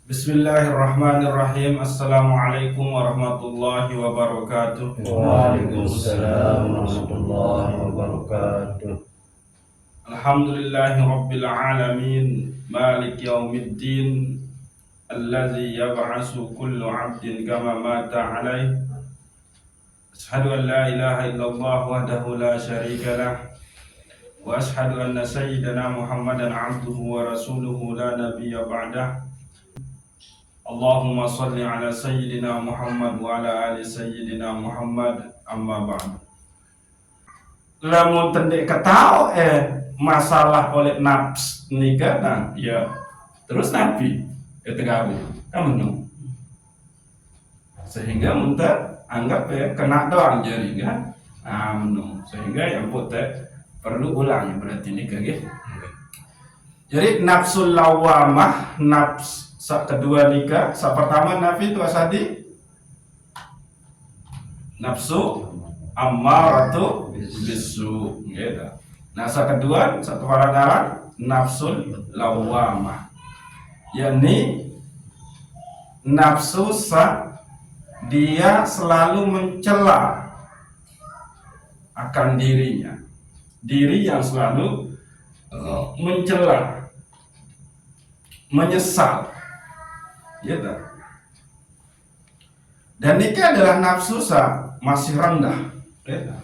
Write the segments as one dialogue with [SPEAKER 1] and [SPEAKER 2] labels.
[SPEAKER 1] Bismillahirrahmanirrahim. Assalamualaikum warahmatullahi wabarakatuh.
[SPEAKER 2] Waalaikumsalam warahmatullahi wabarakatuh.
[SPEAKER 1] Alhamdulillahi rabbil alamin. Malik yaumiddin. Allazi yab'asu kullu 'abdin kama mata 'alaih. Ashhadu an la ilaha illallah wahdahu la syarika lah. Wa ashhadu anna sayyidana Muhammadan 'abduhu wa rasuluhu la nabiyya ba'dah. Allahumma salli ala sayyidina Muhammad wa ala ali sayyidina Muhammad, amma ba'du. Lamun tendek ketau masalah oleh nafs nikah nah ya terus nabi tegawe kamu sehingga muntah anggap kena doang jari kan sehingga yang putih perlu ulang berarti nikah gitu. Jadi nafsul lawamah, nafs kedua nikah, pertama nafi itu asadi nafsu ammaratu bisu gitu. Nah kedua satu orang nafsul lawamah, yakni nafsu dia selalu mencela akan dirinya, diri yang selalu mencela, menyesal gitu. Dan nikah adalah nafsu masih rendah gitu.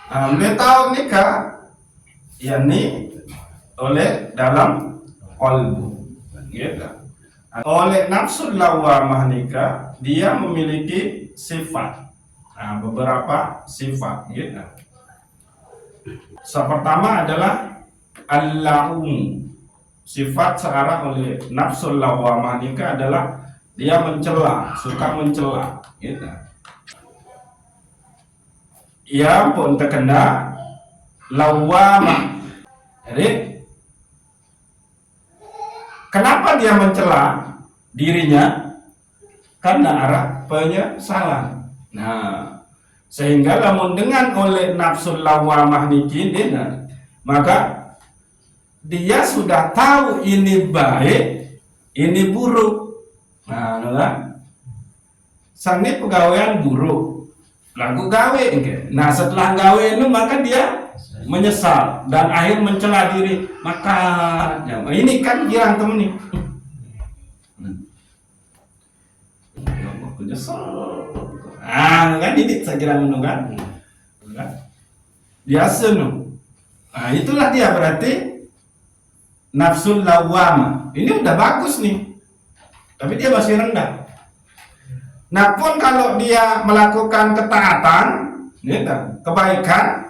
[SPEAKER 1] Beliau tahu nikah yakni oleh dalam qalbu gitu. Oleh nafsu lawamah nikah dia memiliki sifat, beberapa sifat gitu. Pertama adalah al-laum. Sifat searah oleh nafsul lawamah nikah adalah dia mencela, suka mencela gitu. Ia pun terkena lawamah. Jadi kenapa dia mencela dirinya? Karena arah penyesalan. Nah, sehingga namun dengan oleh nafsul lawamah nikah, maka dia sudah tahu ini baik, ini buruk. Nah, sani pegawaian buruk, lagu gawe. Nah, setelah gawe itu maka dia menyesal dan akhir mencela diri. Maka ini kan girang temen nih. Aku nyesal. Kan ini saya kira menunggan. Biasa no. Nah, itulah dia berarti nafsul lawamah. Ini udah bagus nih, tapi dia masih rendah. Nah pun kalau dia melakukan ketaatan, kebaikan,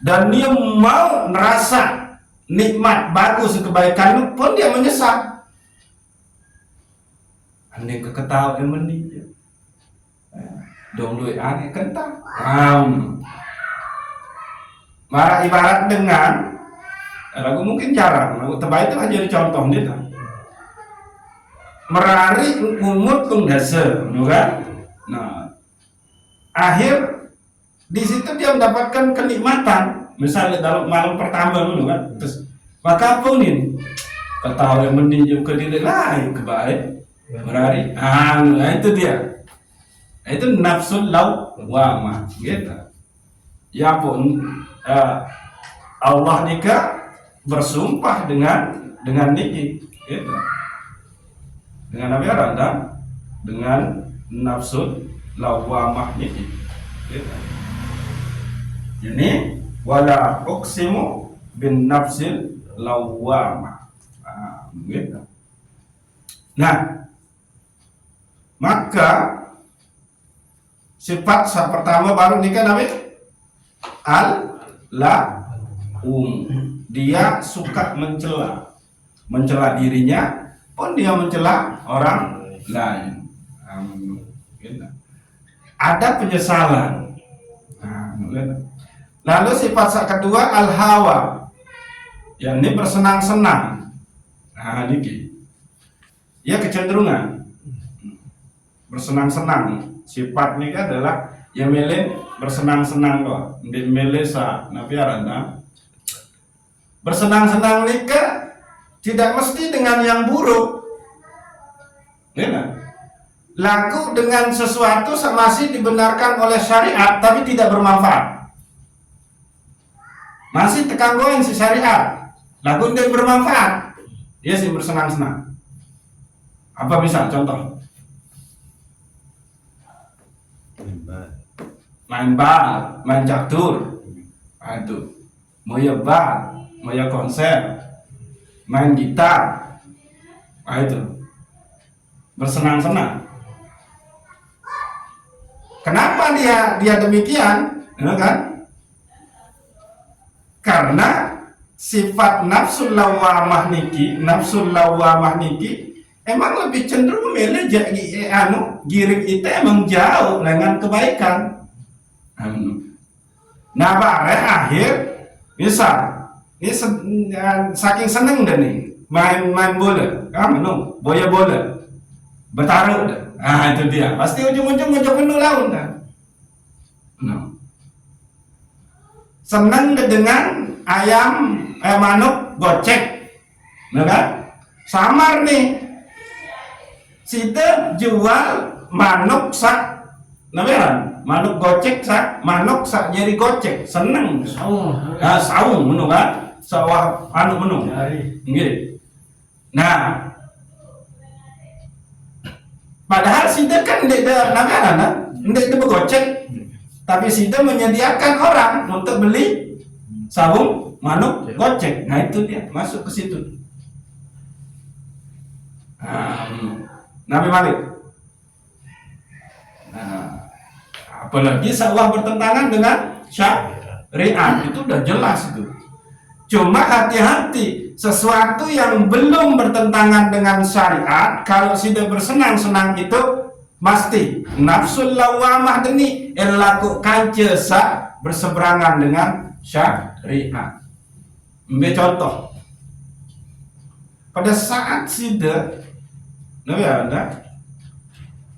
[SPEAKER 1] dan dia mau merasa nikmat bagus kebaikan itu pun dia menyesal. Andai keketawa mending dong duit aneh kentang. Marah ibarat dengan lagu mungkin jarang, lagu terbaik itu aja jadi contoh gitu. Merari umur tung dasar, kan? Nah, akhir di situ dia mendapatkan kenikmatan. Misalnya dalam malam pertama dulu kan, terus maka pun ini ketawa yang meninjau ke diri lain kebaik, merari. Nah itu dia. Itu nafsul lawamah, gitu. Ya pun Allah nikah bersumpah dengan niki gitu. Dengan apa ya? Dengan nafsul lawamah niki gitu. Ini wala uqsimu bin nafsil lawamah gitu. Nah maka sifat pertama baru nikah namanya dia suka mencela dirinya pun dia mencela orang lain. Ada penyesalan. Lalu sifat kedua al-hawa, yakni bersenang-senang. Nah, ini ya kecenderungan bersenang-senang. Sifat ini adalah yang milih bersenang-senang kok, di milih nafiarana bersenang-senang nikah tidak mesti dengan yang buruk. Ya, laku dengan sesuatu masih dibenarkan oleh syariat tapi tidak bermanfaat. Masih tekanggoin si syariat, laku tidak bermanfaat. Dia sih bersenang-senang. Apa bisa contoh? Main bal, main catur. Aduh. Mau ya bar, mau ya konser, main gitar. Itu. Bersenang-senang. Kenapa dia demikian? Ya kan? Karena sifat nafsul lawamah niki emang lebih cenderung milih giring itu emang jauh dengan kebaikan. Nah, akhir misal ini saking seneng deh nih main bola, kamu boya bola, bertaruh dah. Nah itu dia, pasti ujung-ujung penuh laun dah. Senang dengan manuk gocek, kan? Samar nih, kita jual manuk sak, manuk gocek sak, manuk sak jadi gocek, seneng. Saung, kan? Sawah manuk. Gitu. Nah, padahal kita kan tidak bergocek. Tapi Sida menyediakan orang untuk beli sabung manuk gocek. Nah itu dia masuk ke situ. Nabi Malik. Nah, apalagi sawah bertentangan dengan syariat, itu udah jelas itu. Cuma hati-hati, sesuatu yang belum bertentangan dengan syariat, kalau Sida bersenang-senang itu pasti nafsul lawamah ini laku kancesa berseberangan dengan syariat. Ambil contoh, pada saat Sida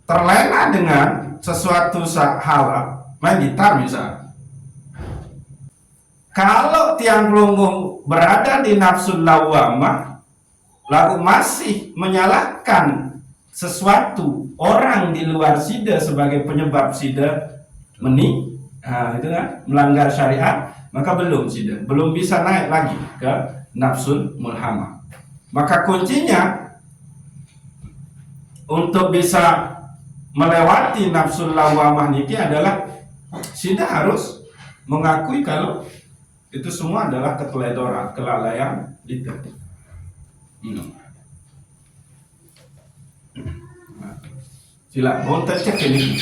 [SPEAKER 1] terlena dengan sesuatu halal, main gitar misal. Kalau tiang pelunggung berada di nafsul lawamah lalu masih menyalahkan sesuatu orang di luar Sida sebagai penyebab Sida itu kan melanggar syariat, maka belum bisa naik lagi ke nafsul mulhamah. Maka kuncinya untuk bisa melewati nafsul lawamah niki adalah Sida harus mengakui kalau itu semua adalah keteledoran, kelalaian kita. Sila, bonten cek ini.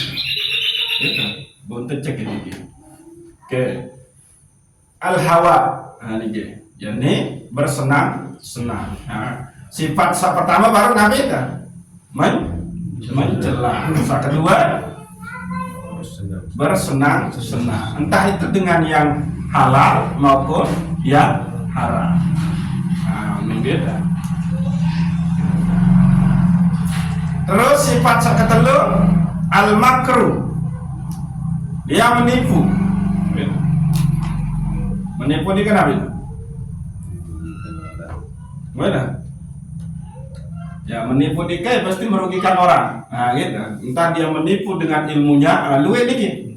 [SPEAKER 1] Bonten cek ini. Oke. Al-hawa. Nah, ini jadi bersenang-senang. Nah, sifat pertama baru Nabi kan mencela. Yang kedua bersenang-senang. Entah itu dengan yang halal maupun yang haram. Nah, membeda. Terus sifat sakatelu al-makru, dia menipu. Menipu ini kenapa itu? Mana? Ya menipu dikit pasti merugikan orang. Nah gitu. Entah dia menipu dengan ilmunya, luwe dikit.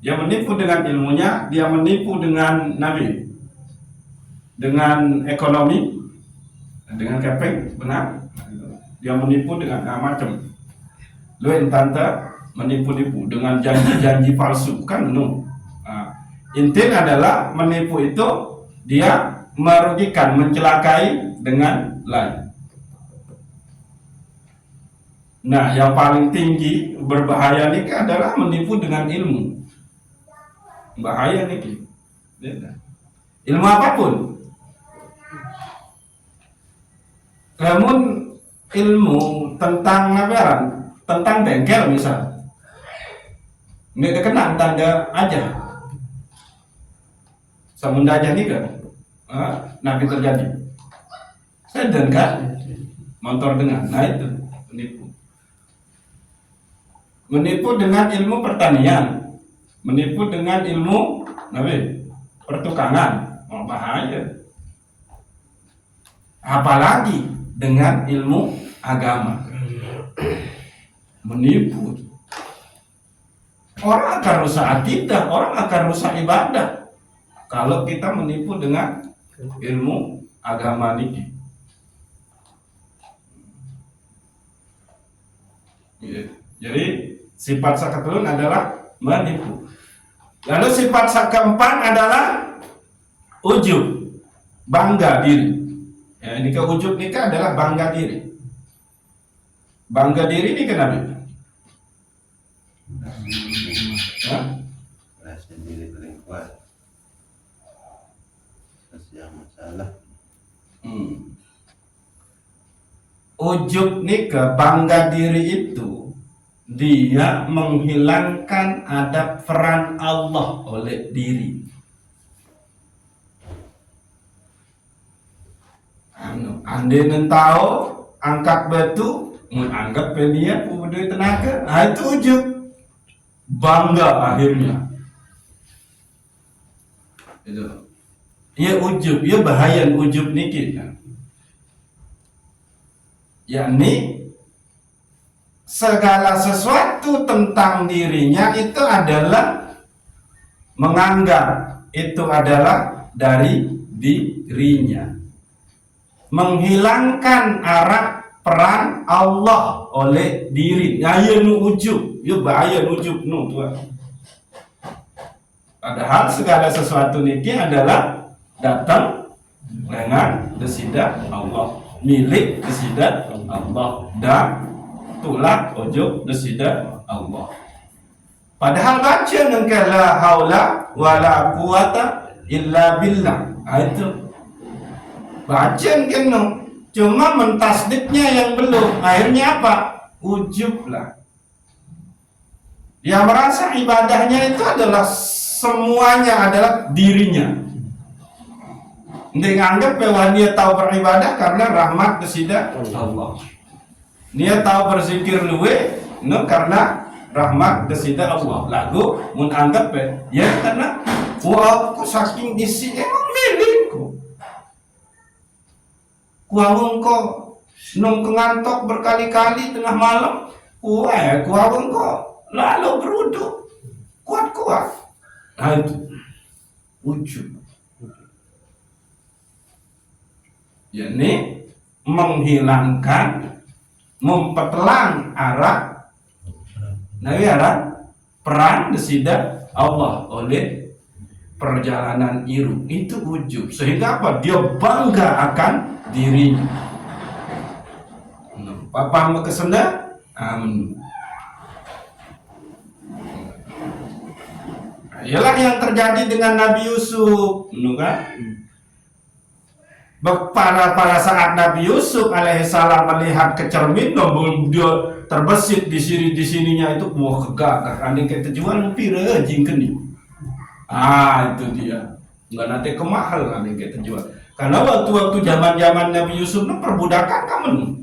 [SPEAKER 1] Dia menipu dengan ilmunya, dia menipu dengan nabi, dengan ekonomi, dengan kepeng, benar. Dia menipu dengan macam. Lu entah menipu-nipu dengan janji-janji palsu kan intinya adalah menipu itu dia merugikan, mencelakai dengan lain. Nah, yang paling tinggi berbahaya ini adalah menipu dengan ilmu. Bahaya nih. Ilmu apapun. Namun ilmu tentang tentang bengkel misal, nggak kenal tanda aja, samunda aja nih kan, nabi terjadi, sedang kan, motor dengan, nah itu menipu dengan ilmu pertanian, menipu dengan ilmu nabi pertukangan, bahaya, apalagi dengan ilmu agama. Menipu. Orang akan rusak akidah, orang akan rusak ibadah kalau kita menipu dengan ilmu agama ini. Jadi sifat kekelun adalah menipu. Lalu sifat keempat adalah ujub, bangga diri. Ya, ini ujub nikah adalah bangga diri. Bangga diri ini kenapa?
[SPEAKER 2] Rasa diri paling kuat. Yang masalah.
[SPEAKER 1] Ujub nikah, bangga diri itu dia menghilangkan adab peran Allah oleh diri. Andai tahu angkat batu, menganggap dia punya tenaga, itu ujub, bangga akhirnya. Itu, ya ujub, ya bahaya ujub niki. Yakni segala sesuatu tentang dirinya itu adalah menganggap itu adalah dari dirinya, menghilangkan arah peran Allah oleh diri. Ya nu ujub, ya bahaya ujub nu tuan. Padahal segala sesuatu niki adalah datang dengan desida Allah, milik desida Allah, dan tulak ujub desida Allah. Padahal baca nengke la haula wala quwata illa billah. Itu baca kena, cuma mentasdiknya yang belum. Akhirnya apa? Ujub lah. Dia merasa ibadahnya itu adalah semuanya adalah dirinya. Dia anggap bahwa dia tahu beribadah karena rahmat desida Allah. Dia tahu berzikir luwe karena rahmat desida Allah. Lagu mun anggap ya karena aku saking isi emang milikku. Kuawung kok nung kengantok berkali-kali tengah malam. Kuawung kok lalu beruduk kuat-kuat. Nah itu ujub. Yakni menghilangkan, mempertelang arah peran desida Allah oleh perjalanan iru. Itu ujub. Sehingga apa? Dia bangga akan dirinya. Papa mau kesana? Ialah yang terjadi dengan Nabi Yusuf, kan? Pada saat Nabi Yusuf alaihissalam melihat ke cermin, dia terbesit di sininya itu, wah kegagah. Andai kita jual pira jingkeni. Itu dia. Nggak nanti kemahal andai kita jual. Karena waktu zaman Nabi Yusuf itu perbudakan kamu.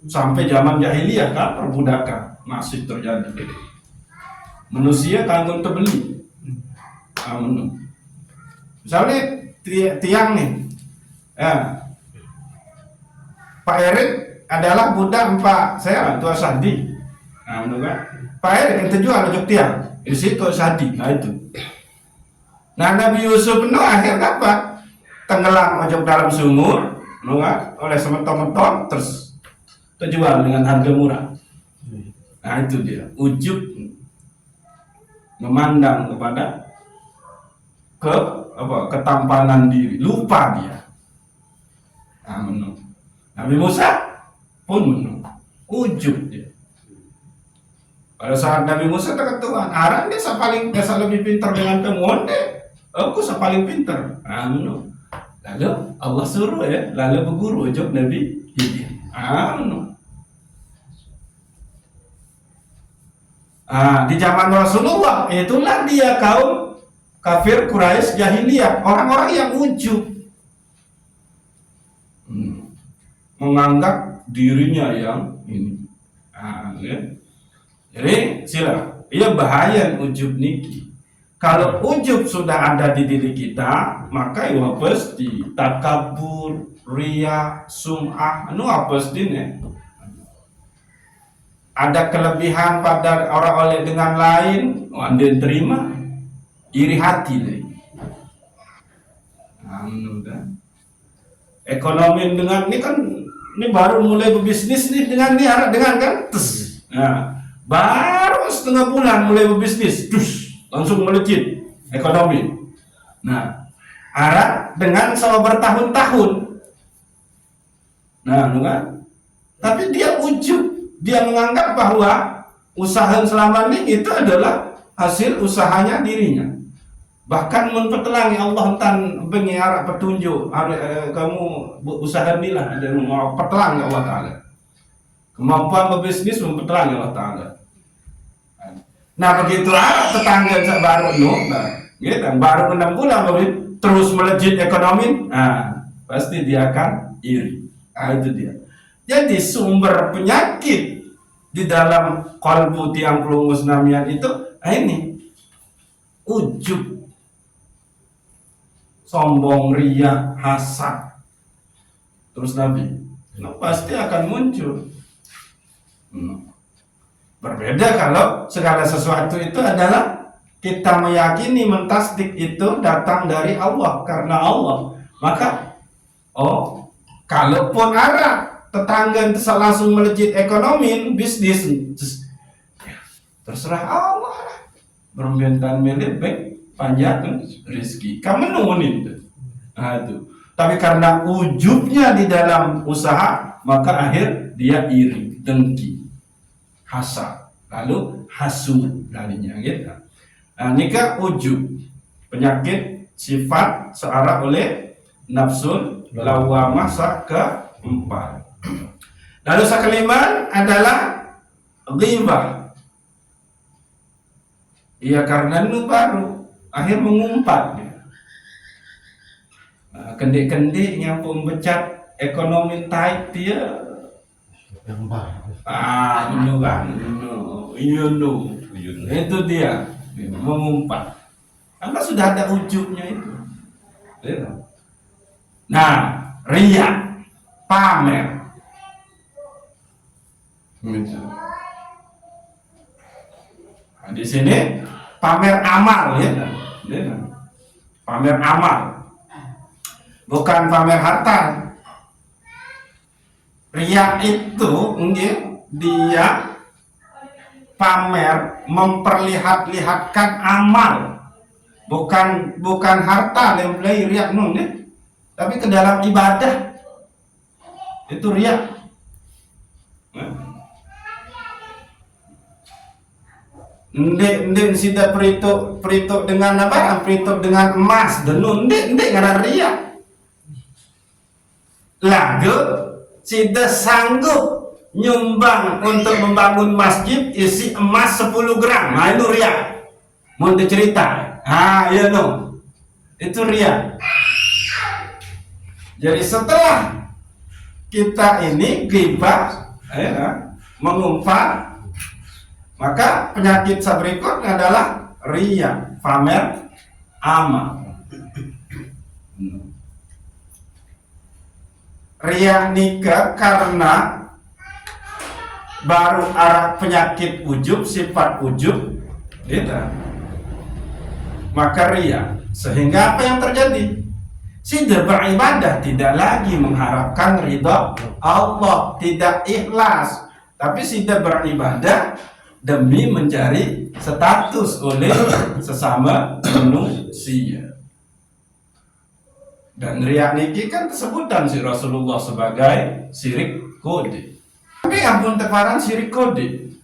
[SPEAKER 1] Sampai zaman jahiliyah kan perbudakan masih terjadi. Manusia kanggo terbeli. Misalnya tiang nih. Pak Erik adalah budak Pak saya Tua Sandi. Pak Erik itu jual ujung tiang. Di situ Sandi. Itu. Nabi Yusuf itu akhirnya apa? Tenggelam ujung dalam sumur, oleh semeton-meton terus terjual dengan harga murah. Itu dia ujub, memandang kepada ketampanan diri, lupa dia. Nabi Musa pun menung, ujub dia. Pada saat Nabi Musa terketuan, arang dia paling lebih pintar dengan kamu deh. Aku paling pintar. Lalu Allah suruh lalu berguru ujub Nabi Khidir. Di zaman Rasulullah itulah dia kaum kafir Quraisy jahiliyah, orang-orang yang ujub, menganggap dirinya yang ini. Jadi sila, bahaya ujub niki. Kalau ujub sudah ada di diri kita, maka pasti takabur, riya, sum'ah, apes dine. ada kelebihan pada orang oleh dengan lain, anda terima, iri hati deh. Ekonomi dengan ini kan, ini baru mulai berbisnis nih dengan kan, nah, baru setengah bulan mulai berbisnis, langsung melejit ekonomi. Nah, Arab dengan sama bertahun-tahun, nah, kan? Tapi dia ujub. Dia menganggap bahwa usaha selama ini itu adalah hasil usahanya dirinya. Bahkan mempertelangi Allah tan bengi arah petunjuk kamu usaha inilah ada mau pertelangi Allah Ta'ala. Kemampuan berbisnis mempertelangi Allah Ta'ala. Nah begitu arah tetangga baru gitu, baru 6 bulan terus melejit ekonomi, nah pasti dia akan iri. Nah, itu dia. Jadi sumber penyakit di dalam kalbu tiang pelungus namian itu ini ujub, sombong, riya, hasad. Terus Nabi, pasti akan muncul. Berbeda kalau segala sesuatu itu adalah kita meyakini, mentasdik itu datang dari Allah, karena Allah. Maka kalaupun Arab tetangga itu langsung melejit ekonomi, bisnis, terserah Allah. Bermintaan milik baik panjang rezeki. Kamu nunin. Nah, itu. Tapi karena ujubnya di dalam usaha, maka akhir dia iri, dengki, hasad, lalu hasud darinya gitu. Nah, nikah ujub, penyakit sifat searah oleh nafsul lawamah keempat. Lalu kelima adalah ghibah. Iya, karena itu baru akhir mengumpat. Kendik-kendik yang pembecat ekonomi taik dia.
[SPEAKER 2] Yang baru.
[SPEAKER 1] Itu dia mengumpat. Karena sudah ada ujubnya itu. Nah, riya, pamer. Nah, di sini pamer amal ya. Pamer amal. Bukan pamer harta. Riya itu dia pamer, memperlihat-lihatkan amal. Bukan harta yang riya tapi ke dalam ibadah. Itu riya. Ndek sida perituk dengan apa? Perituk dengan emas, denun ndek ngara ria. Lagu sida sanggup nyumbang untuk membangun masjid isi emas 10 gram. Nah itu ria. Mau cerita. Iya no. Itu ria. Jadi setelah kita ini ghibah, mengumpat, maka penyakit berikutnya adalah riya, pamer amal. Riya nikah karena baru arah penyakit ujub, sifat ujub, gitu. Maka riya, sehingga apa yang terjadi? Sudah beribadah tidak lagi mengharapkan ridha Allah, tidak ikhlas, tapi sudah beribadah demi mencari status oleh sesama manusia. Dan riya niki kan sebutan si Rasulullah sebagai syirik kode. Tapi ampun teparan syirik kode.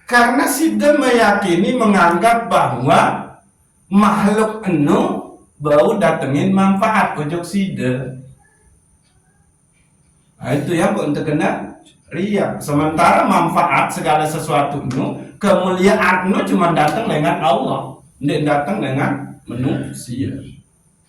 [SPEAKER 1] Karena sudah meyakini, menganggap bahwa makhluk enu bau datengin manfaat ujung sida. Nah, itu yang untuk kena riya. Sementara manfaat segala sesuatu itu, kemuliaan itu cuma datang dengan Allah, tidak datang dengan manusia.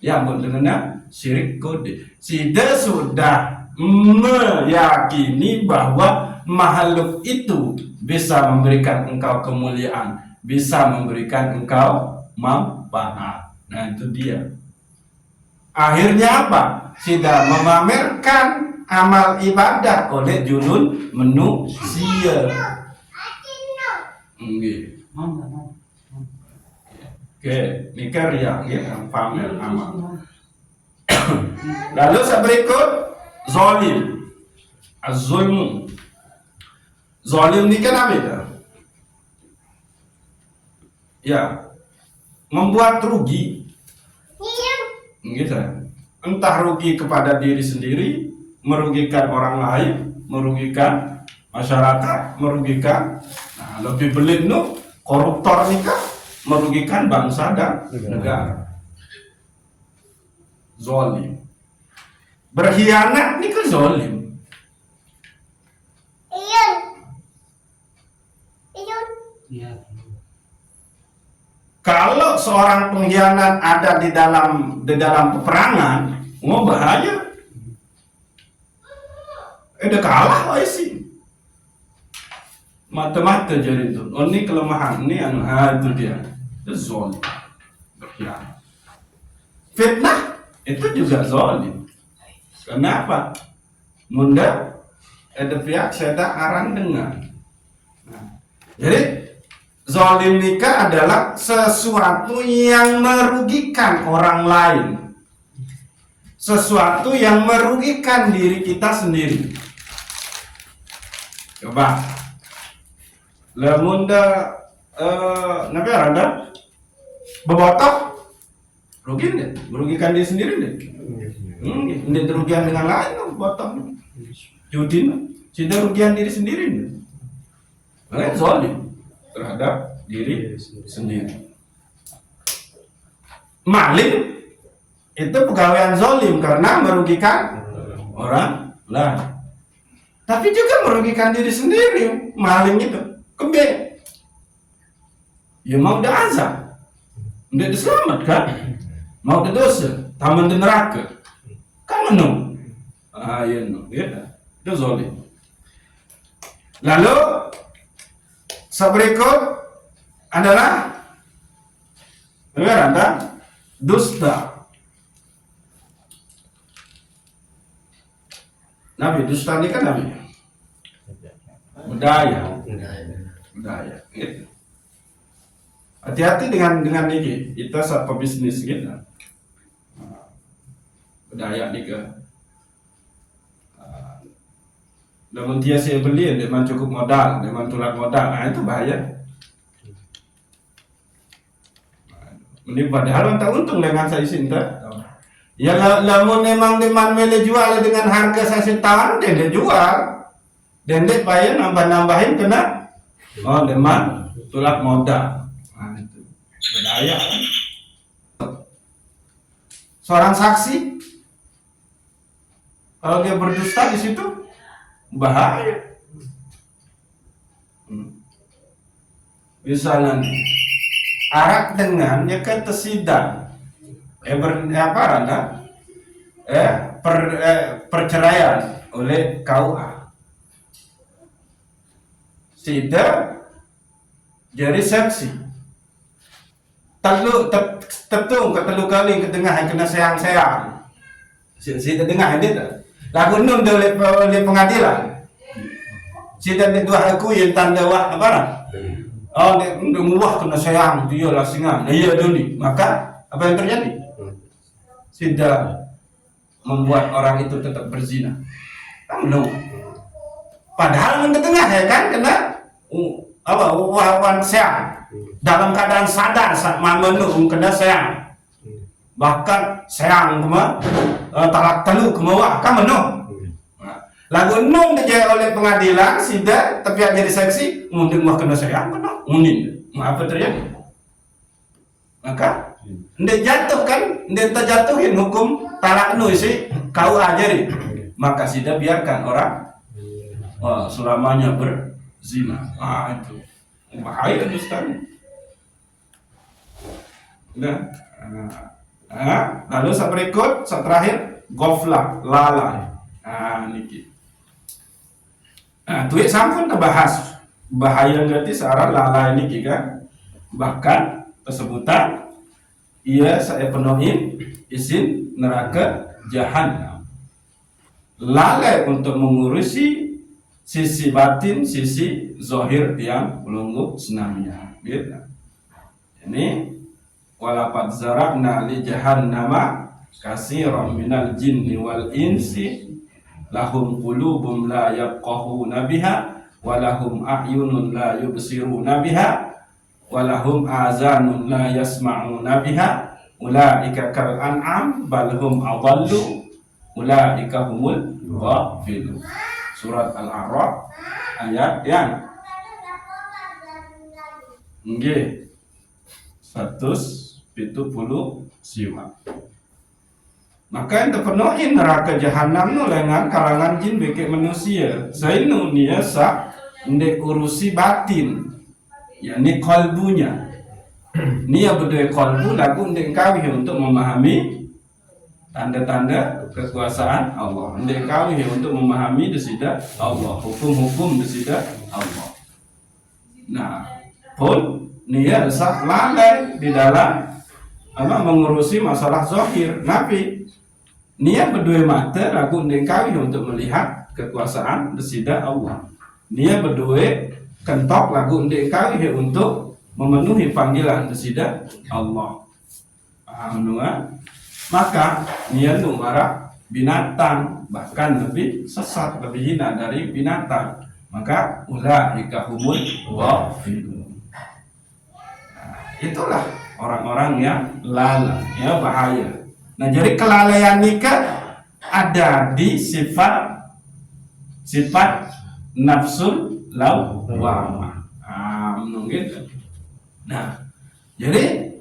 [SPEAKER 1] Yang berkena syirik kode. Sida sudah meyakini bahwa makhluk itu bisa memberikan engkau kemuliaan, bisa memberikan engkau manfaat. Nah itu dia. Akhirnya apa? Sudah memamerkan amal ibadah oleh julun manusia. Oke, ini karya ya, pamer amal. Lalu berikut zalim. Az-zulmu. Zalim ini kan apa itu? Ya, membuat rugi. Gitu. Entah rugi kepada diri sendiri, merugikan orang lain, merugikan masyarakat, merugikan. Nah, lebih belit no, koruptor nih kan, merugikan bangsa dan negara. Zalim. Berkhianat nih kan zalim. Kalau seorang pengkhianat ada di dalam peperangan, mau bahaya. Udah kalah sih. Mata-mata jadi itu. Oh, ini kelemahan, ini yang itu dia. Itu zalim. Berkhianat. Fitnah itu juga zalim. Kenapa? Munda ada pihak saya arang dengar. Nah, jadi zalim nikah adalah sesuatu yang merugikan orang lain, sesuatu yang merugikan diri kita sendiri. Coba, lemunda nabi ada bebotok, rugi deh, merugikan diri sendiri deh. Ini kerugian dengan lain, botol, judi, cinta rugian diri sendiri deh. Makanya zalim terhadap diri sendiri. Maling itu pegawaian zalim karena merugikan orang lain. Tapi juga merugikan diri sendiri. Maling itu kebe. Ya mau dah azab, tidak diselamatkan, mau dah dosa, taman di neraka. Kan menung. Ya no, itu zalim. Lalu berikut adalah dusta. Nabi dusta ini kan nabi budaya. Gitu. Hati-hati dengan ini. Kita saat pebisnis gitu. Budaya ni ke. Namun dia saya beli, dia cukup modal, dia tulak modal, itu bahaya. Ini padahal tak untung dengan saya cinta. Ya lamun memang demand mele jual dengan harga saya setan, dia jual. Dan dia bayar nambah-nambahin kena demand tulak modal. Nah, itu bahaya. Seorang saksi kalau dia berdusta di situ bahaya. Misalnya arak dengannya ketesidang perceraian oleh KUA. Sida jadi saksi. Tetung ketelu kali ke tengah kena sayang-sayang. Sida dengar dia. Lagu nun oleh pengadilan. Sida dua aku yang tanda wah apa? Oh, dia muah kena sayang dia lah singa. Iya dulu. Maka apa yang terjadi? Sida membuat orang itu tetap berzina. No. Padahal yang tengah ya kan kena wawan sayang. Dalam keadaan sadar saat mamenung kena sayang. Bahkan sayang kema talak telu kemawah kan menung. Lagu nung dijaya oleh pengadilan sida tapi jadi saksi mungkin mah kena sayang kena mungkin apa terjadi? Maka ndek jatuh kan, ndek terjatuhin hukum talak nu isi kau ajari. Maka sida biarkan orang selamanya berzina. Itu bahaya dusta. Lalu berikut terakhir goflah, lalai. Niki. Tuh sampun terbahas bahaya ngerti searah lalai niki kan. Bahkan tesebutan ia saya penuhin izin neraka jahanam. lalai untuk mengurusi sisi batin, sisi zahir tiang pelunggu senamnya. Gitu. Ini walaqad zara'na li jahannama katsiran minal jinni wal insi lahum qulubun la yafqahuna biha wa lahum a'yunun la yubsiruna biha wa lahum azanun la yasma'una biha ulaika kal an'am bal hum adallu ulaika humul ghafilun. Surat Al-A'raf ayat yang nggih 177. Maka yang terpenuhi neraka jahanam nu lengan kalangan jin beke manusia. Zainu nia sa ndek urusi batin, yakni kalbunya. Nia berdua kalbu lagu ndek kawih untuk memahami tanda-tanda kekuasaan Allah. Ndek kawih untuk memahami desida Allah, hukum-hukum desida Allah. Nah, pun nia sak lalai di dalam mengurusi masalah zahir. Nabi nia berdua mata lagu ndek kawih untuk melihat kekuasaan desida Allah. Nia berdua kentok lagu ndek kawih untuk memenuhi panggilan desida Allah. Paham kan? Maka nia nu marah binatang, bahkan lebih sesat, lebih hina dari binatang. Maka ulaika humul ghafilun. Itulah orang-orang yang lalai, ya bahaya. Nah, jadi kelalaian nikah ada di sifat nafsul lawwamah. Mungkin. Nah, jadi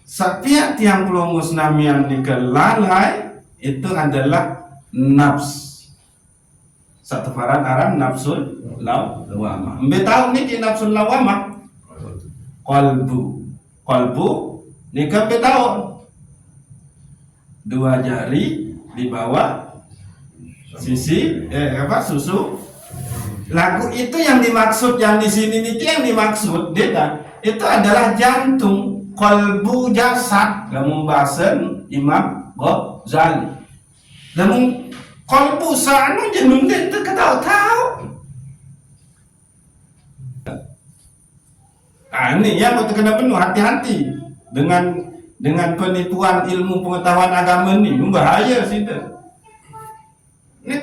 [SPEAKER 1] setiap tiang pelongus namian nikah lalai itu adalah nafs. Satu faran aran nafsul lawwamah. Mbe tahu nih nafsul lawwamah? Qalbu nikah mbe tahu? Dua jari di bawah sisi susu. Lagu itu yang dimaksud, yang di sini nih yang dimaksud itu adalah jantung, qalbu jasad. Lamun bahasan Imam Ghazali. Lamun qalbu sanu jenung itu ketahu-tahu. Nah, ini ya betul kena penuh hati-hati dengan penipuan ilmu pengetahuan agama ini, bahaya sih itu. Ini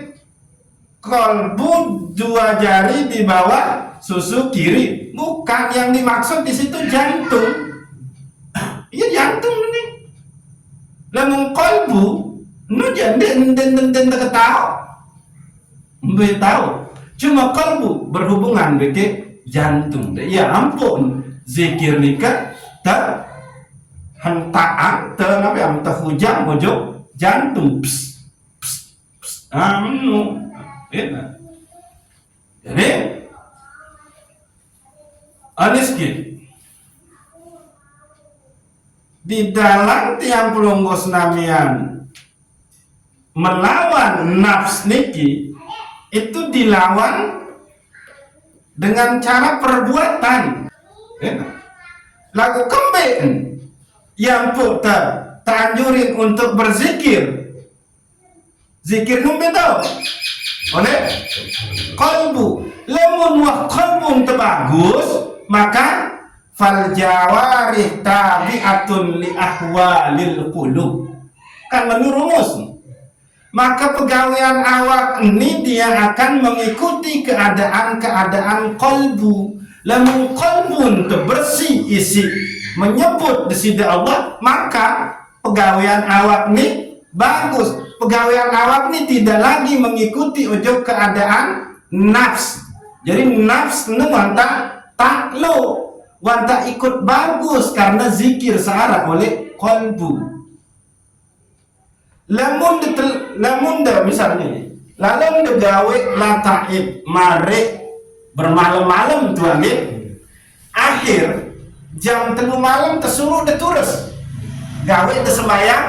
[SPEAKER 1] kalbu dua jari di bawah susu kiri, bukan yang dimaksud di situ jantung. Iya jantung ini. Lamun kalbu, nu jangan den tahu, tahu. Cuma kalbu berhubungan dengan jantung. Ya ampun, zikir nikah tak hentaan terhujang mojok jantung. Jadi aniski di dalam tiang pelonggos namian melawan nafs niki itu dilawan dengan cara perbuatan. Lagu kembali yang putar teranjurin untuk berzikir. Zikir numbe tahu oleh kalbu. Lamun wah kalbun terbagus, maka fal jawarih tabi'atun li ahwalil qulub. Kan menurumus. Maka pegawaian awak ini dia akan mengikuti keadaan kalbu. Lamun kalbun terbersih isi menyebut desida Allah, maka pegawaian awak ini bagus. Pegawaian awak ini tidak lagi mengikuti ujuk keadaan nafs. Jadi nafs nu wanta taklu, wanta ikut bagus karena zikir searah oleh kalbu. Lamun misalnya, lalu gawe lataib mare bermalam-malam tuan akhir jam 3 malam tersuruh terus gawe sembahyang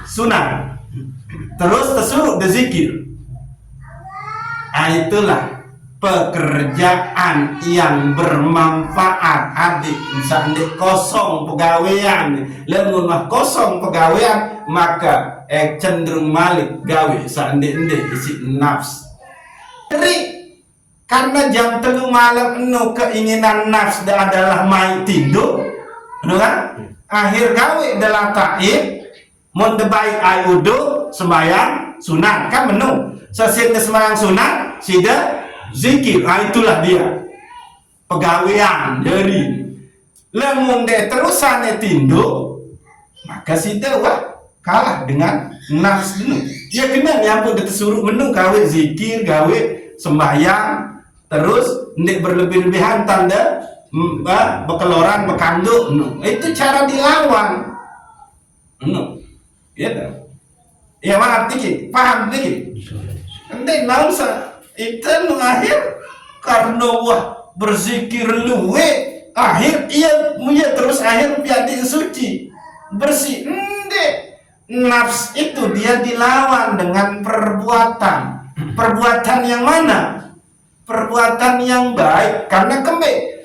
[SPEAKER 1] sunat. Terus tersuruh berzikir. Itulah pekerjaan yang bermanfaat. Adik misalnya kosong pegawaian, lamun mah kosong pegawaian, maka cenderung malik gawe seandainya isi nafs. Jadi karena jam 3 malam keinginan nafs adalah main tidur, kan? Akhir gawe adalah taib, mun debai ai udu sembahyang sunat kan menu. Sesin sembahyang sunat sida zikir. Itulah dia pegawaian dari. Lamun de terusan tindu, maka sida wah kalah dengan nafs dulu. Ya kena nyampun disuruh menu gawe zikir, gawe sembahyang, terus ndik berlebih-lebihan tanda bekeloran bekanduk. Itu cara dilawan. Ya dah. Ya maaf dikit, paham dikit. Nanti nausa itu akhir karena wah berzikir luwe akhir iya terus akhir piati suci bersih. Nafs itu dia dilawan dengan perbuatan yang mana? Perbuatan yang baik, karena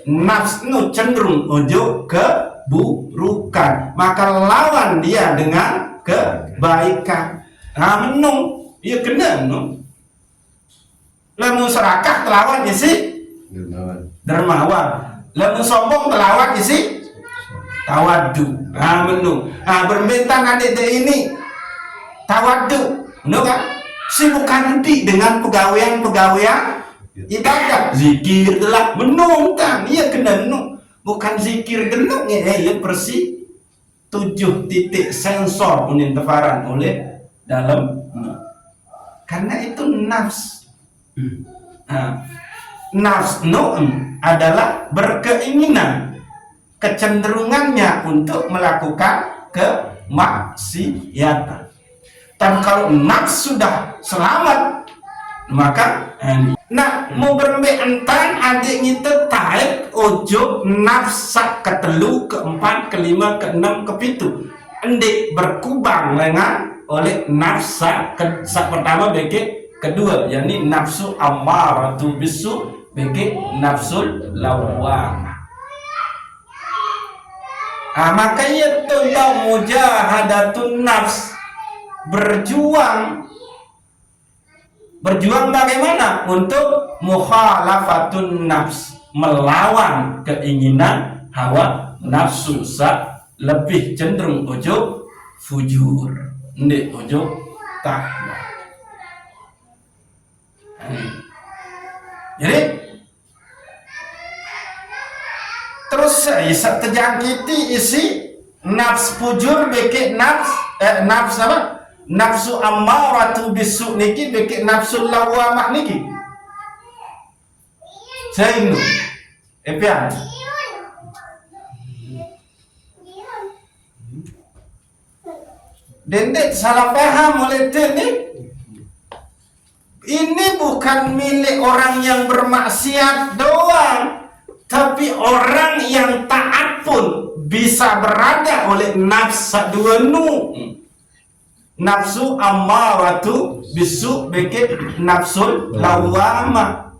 [SPEAKER 1] nafs nu cenderung ojo keburukan, maka lawan dia dengan kebaikan. Menung, iya kena menung. Lamun serakah telawan isi dermawan. Lamun sombong telawan isi tawadu. Menung. Bermintaan adik ini tawadu, menung kan? Sibukan di dengan pegawaian ibadah, zikir telah menung kan? Iya kena menung. Bukan zikir genuk ya bersih 7 titik sensor unin tefaran oleh dalam, karena itu nafs. Nafs adalah berkeinginan, kecenderungannya untuk melakukan kemaksiatan. Dan kalau nafs sudah selamat, maka mau berembe entan adik kita taib ojo nafsa ketelu, keempat, kelima, keenam, kepitu endik berkubang dengan oleh nafsa pertama bagi kedua, yakni nafsu ammaratu bisu bagi nafsul lawwamah. Maka itu yang mujahadatun nafs, berjuang bagaimana? Untuk mukhalafatun nafs, melawan keinginan hawa nafsu lebih cenderung ojo fujur, ndek ojo takwa. Jadi terus saya terjangkiti isi nafs fujur beki nafs apa? Nafsu ammaratu bisu niki beki nafsul lawamah niki. Saya ini epian. Dendek salah paham oleh ini. Ini bukan milik orang yang bermaksiat doang, tapi orang yang taat pun bisa berada oleh nafs dua nafsu ammaratu bisu beki nafsul lawamah.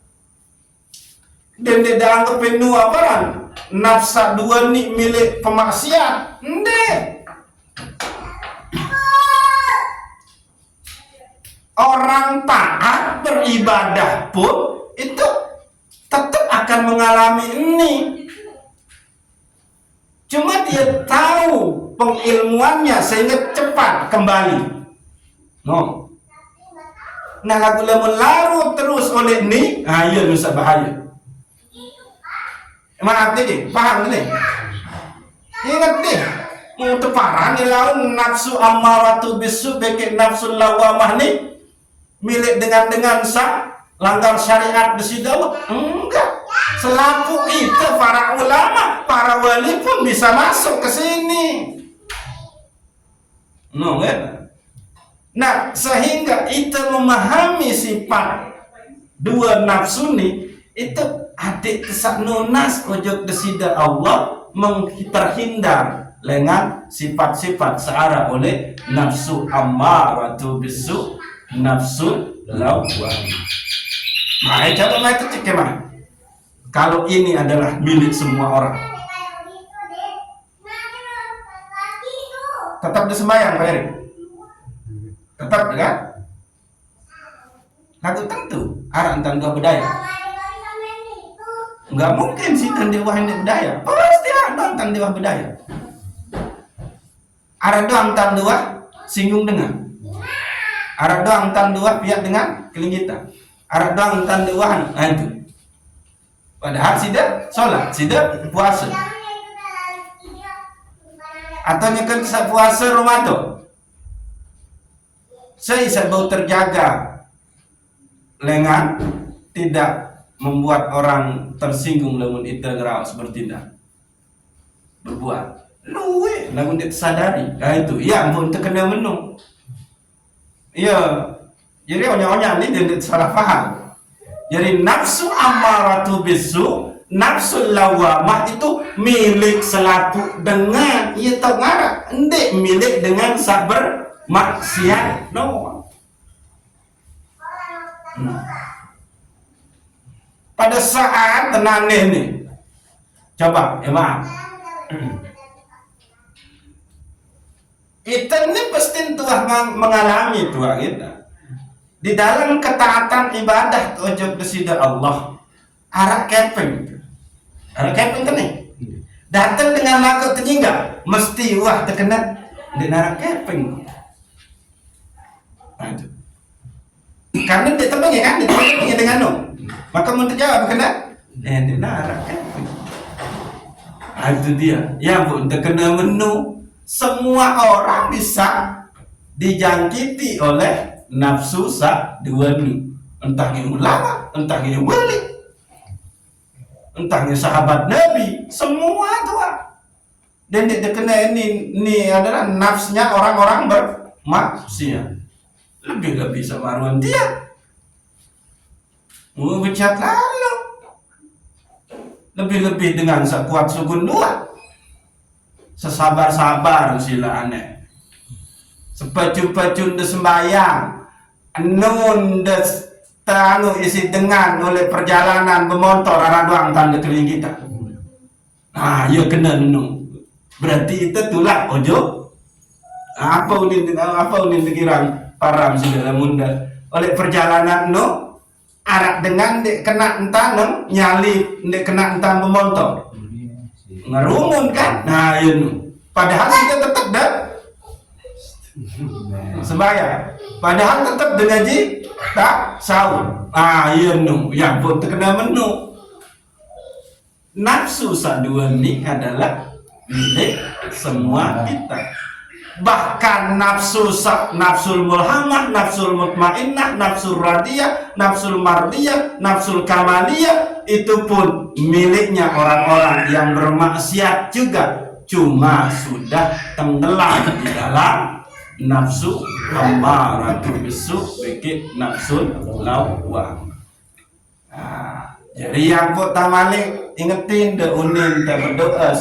[SPEAKER 1] Dan dia dianggap penuh apaan? Nafsa dua ni milik pemaksiat. Ndek. Orang taat beribadah pun itu tetap akan mengalami ini. Cuma dia tahu pengilmuannya sehingga cepat kembali. Nah lagu larut terus oleh ini, iya bisa bahaya. Maaf nih, paham nih? Ingat nih, untuk parah nih laun nafsu ammaratu bisu beki nafsul lawamah nih milik dengan langgar syariat di situ. Enggak. Selaku itu para ulama, para wali pun bisa masuk ke sini. Nah, sehingga itu memahami sifat dua nafsu ini, itu adik kesak nunas ojok desida Allah terhindar dengan sifat-sifat searah oleh nafsu ammaratu bisu, nafsul lawwamah. Nah, coba mai cek gimana? Kalau ini adalah milik semua orang, tetap disembahyang Pak Erik? Tetap kan? Lagu tentu arah entan dua budaya. Enggak mungkin sih entan dewa hendak budaya. Pasti ada entan dewa budaya. Arah doang entan dua singgung dengan. Arah doang entan dua pihak dengan kelinggitan. Arah doang entan dua itu. Padahal tidak sholat, tidak puasa. Atau nyekan kisah puasa Ramadan. Saya sebau terjaga lengan, tidak membuat orang tersinggung lamun itu ngeraos bertindak berbuat luwe lamun disadari. Nah itu ya ampun terkena menu iya, jadi onya-onya ini dia salah paham. Jadi nafsu ammaratu bisu, nafsu lawamah itu milik selaku dengan ia tahu ngarah endek milik dengan sabar maksiat no. Pada saat tenang ini, coba ya maaf, kita ini pasti telah mengalami Tuhan kita di dalam ketaatan ibadah tujuh besida Allah. Arah keping kan nih, datang dengan lagu terjingga, mesti wah terkena di arah keping. Nah, itu. Karena dia temannya kan, dia temannya dengan no. Maka mau terjawab kena di narak kan. Nah, itu dia. Ya pun terkena menu. Semua orang bisa dijangkiti oleh nafsu dua ni. Entah yang ulama, entah yang wali, entah yang sahabat Nabi, semua tua. Dan dia terkena ini adalah nafsunya orang-orang bermaksiat. Lebih-lebih sama ruang dia. Mau bicara lalu lebih-lebih dengan sekuat sugun dua, sesabar-sabar sila aneh, sepaju-paju de sembayang, nun de tanu isi dengan oleh perjalanan bermotor arah doang tanda keliling kita. Nah, ya kena nu. Berarti itu tulah ojo. Apa unin dikira param sudah munda oleh perjalanan no. Arak dengan dek kena entanam nyali dek kena entam pemotor ngerumun kan. Nah ini padahal kita tetap dah sembahyang, padahal tetap dengan ji tak sahur. Ah iya nu yang pun terkena menu nafsu dua ini adalah milik semua kita. Bahkan nafsul mulhamah, nafsul mutmainnah, nafsul radiyah, nafsul mardiyah, nafsul kamaliyah itu pun miliknya orang-orang yang bermaksiat juga, cuma sudah tenggelam di dalam nafsu ammaratu bisu bikin nafsul lawwam. Nah, jadi yang pertama ingetin de unin te berdoa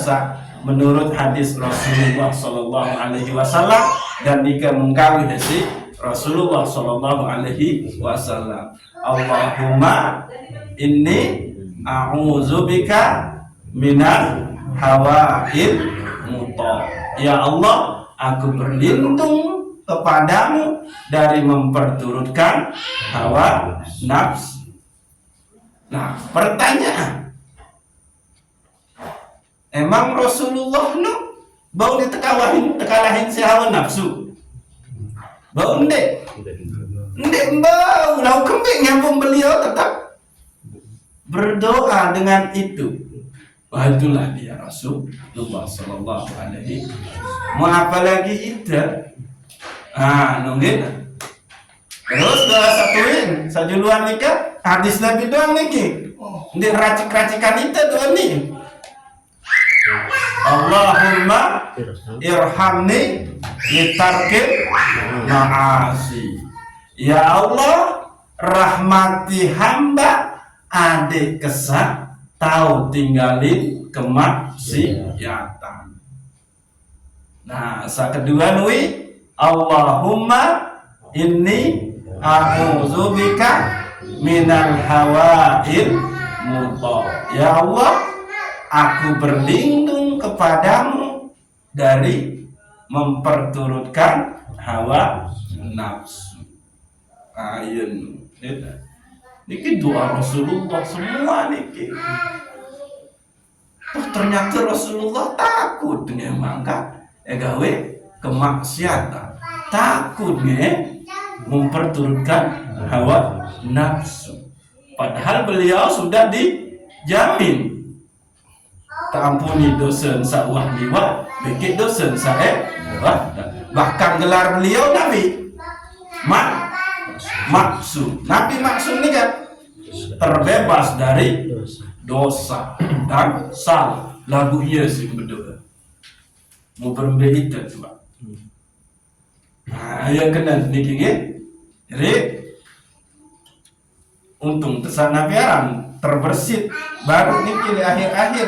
[SPEAKER 1] menurut hadis Rasulullah Sallallahu Alaihi Wasallam dan jika mengkawi hadis Rasulullah Sallallahu Alaihi Wasallam, Allahumma inni a'udzubika minal hawail muta. Ya Allah, aku berlindung kepadamu dari memperturutkan hawa nafsu. Nah, pertanyaan, emang Rasulullah no bau tekalahin si hawa nafsu? Bau ndek bau lau kembing yang beliau tetap berdoa dengan itu. Wah itulah dia Rasulullah Sallallahu Alaihi. Mau apa lagi itu? Nungguin. Terus doa satuin sajuluan nikah hadis Nabi doang niki. Ndek racik-racikan itu doa nih. Allahumma irhamni litarkil ma'asi. Ya Allah, rahmati hamba adik kesak tahu tinggalin kemaksiatan. Nah, kedua nui Allahumma inni a'udzubika minal hawail muta. Ya Allah, aku berlindung kepadamu dari memperturutkan hawa nafsu. Ayun. Niki doa Rasulullah semua niki. Oh, ternyata Rasulullah takut dengan mangkat gawe kemaksiatan, takut memperturutkan hawa nafsu. Padahal beliau sudah dijamin tampuni dosa sa'wah liwat, bikin dosa bahkan gelar beliau Nabi maksum. Nabi maksum ini kan terbebas dari dosa dan salah. Lagu iya sih berdoa mau berbeda coba. Nah, yang kena niki jadi untung tesan Nabi Aram terbersit baru niki di akhir-akhir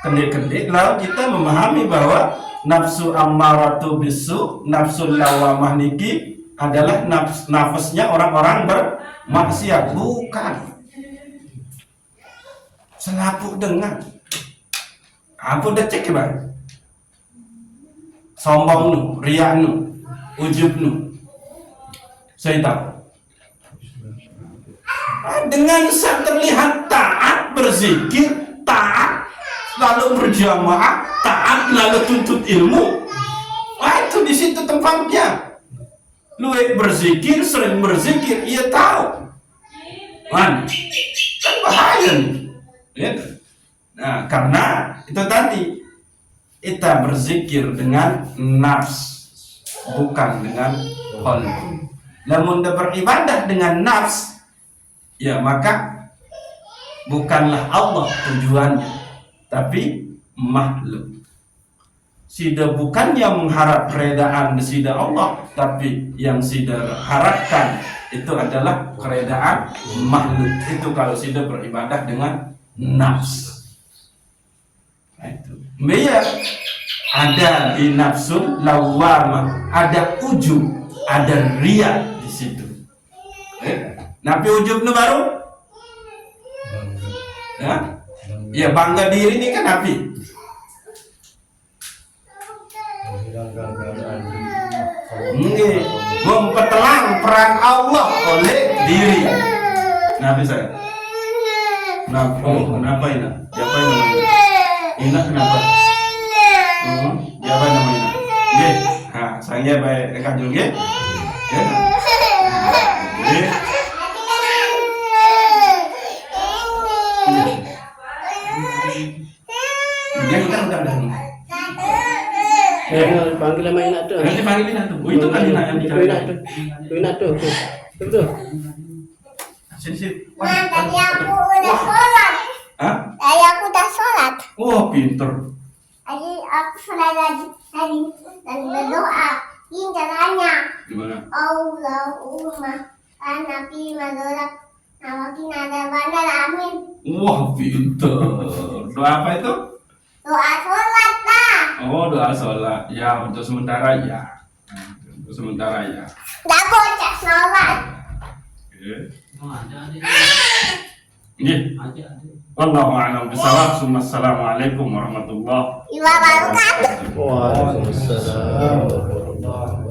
[SPEAKER 1] kedek-kedek lalu kita memahami bahwa nafsu ammaratu bisu, nafsu lawamah niki adalah nafasnya orang-orang bermaksiat, bukan selapuk dengan apa udah cek ya, sombong nu, riak nu, ujub nu, saya tahu. Dengan terlihat taat berzikir, taat lalu berjamaah, taat lalu tuntut ilmu, itu di situ tempatnya. Lu berzikir, sering berzikir, ia tahu, kan bahaya nih. Nah, karena itu tadi kita berzikir dengan nafs, bukan dengan qalbi. Namun beribadah dengan nafs, ya maka bukanlah Allah tujuannya, tapi makhluk. Sida bukan yang mengharap keredaan sida Allah, tapi yang sida harapkan itu adalah keredaan makhluk. Itu kalau sida beribadah dengan nafs. Nah, itu. Biar ada di nafsu lawamah, ada ujub, ada riya di situ. Nabi ujub nu baru? Ya bangga diri ini kan Nabi. Mempertelang peran Allah oleh diri. Nabi saya. Kenapa ini? Siapa yang namanya? Ina kenapa? Siapa namanya? Nggih. Nah, saya baik dekat juga. Ya.
[SPEAKER 3] Panggil sama Ina tuh.
[SPEAKER 1] Nanti panggilin Ina tuh. Oh, itu kan Ina yang bicara.
[SPEAKER 3] Ina tuh. Tuh.
[SPEAKER 1] Sini.
[SPEAKER 4] Tadi aku udah sholat.
[SPEAKER 1] Hah?
[SPEAKER 4] Tadi aku udah sholat.
[SPEAKER 1] Oh, pinter.
[SPEAKER 4] Tadi aku sholat lagi dan berdoa. Ini caranya.
[SPEAKER 1] Gimana?
[SPEAKER 4] Allahumma anapi madolak nawakin ada bandar amin.
[SPEAKER 1] Wah, pinter. Doa apa itu?
[SPEAKER 4] Doa sholat lah.
[SPEAKER 1] Oh, doa sholat. Ya, untuk sementara ya. Untuk sementara ya.
[SPEAKER 4] Gak bocah sholat.
[SPEAKER 1] Oke. Nggih. Wallahu a'lam bishawab. Assalamualaikum warahmatullahi
[SPEAKER 4] Wabarakatuh.
[SPEAKER 3] Waalaikumsalam warahmatullahi wabarakatuh.